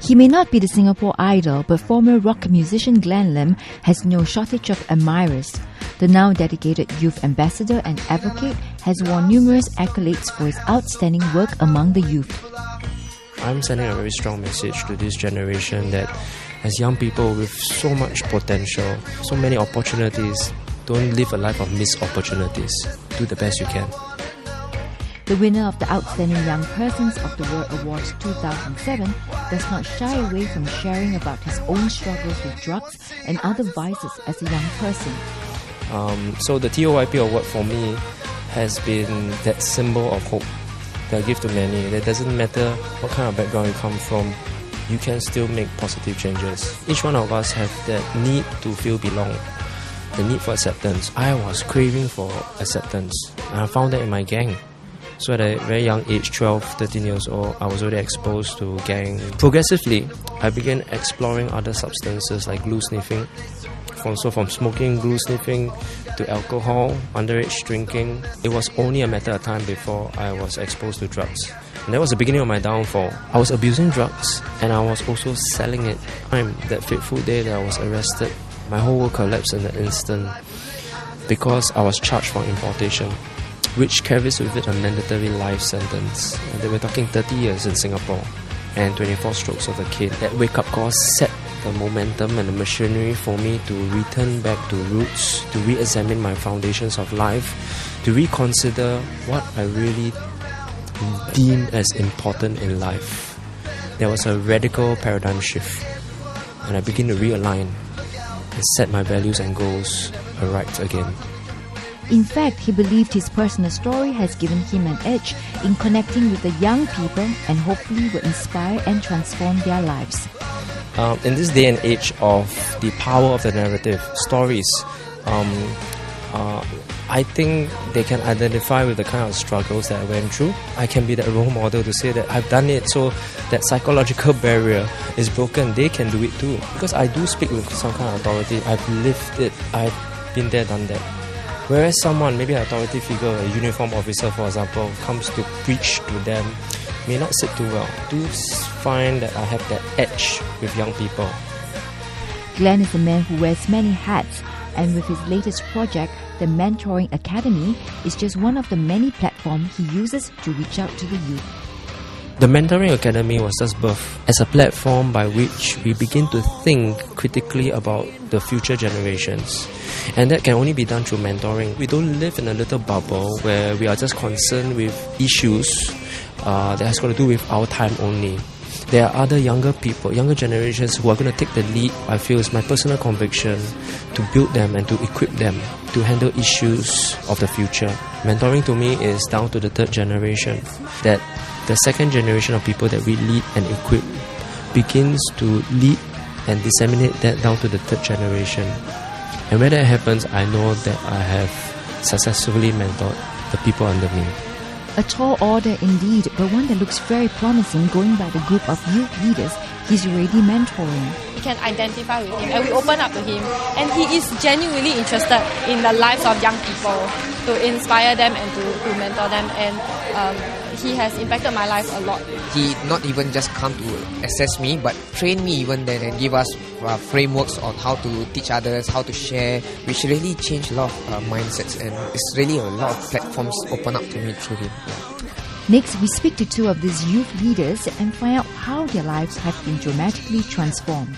He may not be the Singapore idol, but former rock musician Glenn Lim has no shortage of admirers. The now dedicated youth ambassador and advocate has won numerous accolades for his outstanding work among the youth. I'm sending a very strong message to this generation that as young people with so much potential, so many opportunities, don't live a life of missed opportunities. Do the best you can. The winner of the Outstanding Young Persons of the World Awards 2007 does not shy away from sharing about his own struggles with drugs and other vices as a young person. So the TOYP award for me has been that symbol of hope that I give to many. It doesn't matter what kind of background you come from, you can still make positive changes. Each one of us have that need to feel belong, the need for acceptance. I was craving for acceptance, and I found that in my gang. So at a very young age, 12, 13 years old, I was already exposed to gang. Progressively, I began exploring other substances like glue sniffing. From smoking, glue sniffing, to alcohol, underage drinking. It was only a matter of time before I was exposed to drugs. And that was the beginning of my downfall. I was abusing drugs and I was also selling it. That fateful day that I was arrested, my whole world collapsed in an instant because I was charged for importation, which carries with it a mandatory life sentence. And they were talking 30 years in Singapore and 24 strokes of a kid. That wake-up call set the momentum and the machinery for me to return back to roots, to re-examine my foundations of life, to reconsider what I really deem as important in life. There was a radical paradigm shift, and I began to realign and set my values and goals aright again. In fact, he believed his personal story has given him an edge in connecting with the young people and hopefully will inspire and transform their lives. In this day and age of the power of the narrative, stories, I think they can identify with the kind of struggles that I went through. I can be that role model to say that I've done it, so that psychological barrier is broken. They can do it too. Because I do speak with some kind of authority. I've lived it. I've been there, done that. Whereas someone, maybe an authority figure, a uniformed officer for example, comes to preach to them, may not sit too well. Do find that I have that edge with young people. Glenn is a man who wears many hats, and with his latest project, the Mentoring Academy, is just one of the many platforms he uses to reach out to the youth. The Mentoring Academy was just birthed as a platform by which we begin to think critically about the future generations. And that can only be done through mentoring. We don't live in a little bubble where we are just concerned with issues that has got to do with our time only. There are other younger people, younger generations who are going to take the lead. I feel it's my personal conviction to build them and to equip them to handle issues of the future. Mentoring to me is down to the third generation. That the second generation of people that we lead and equip begins to lead and disseminate that down to the third generation. And when that happens, I know that I have successfully mentored the people under me. A tall order indeed, but one that looks very promising going by the group of youth leaders he's already mentoring. We can identify with him and we open up to him, and he is genuinely interested in the lives of young people, to inspire them and to mentor them, and he has impacted my life a lot. He not even just come to assess me, but train me even then and give us frameworks on how to teach others, how to share, which really changed a lot of mindsets, and it's really a lot of platforms open up to me through him. Next, we speak to two of these youth leaders and find out how their lives have been dramatically transformed.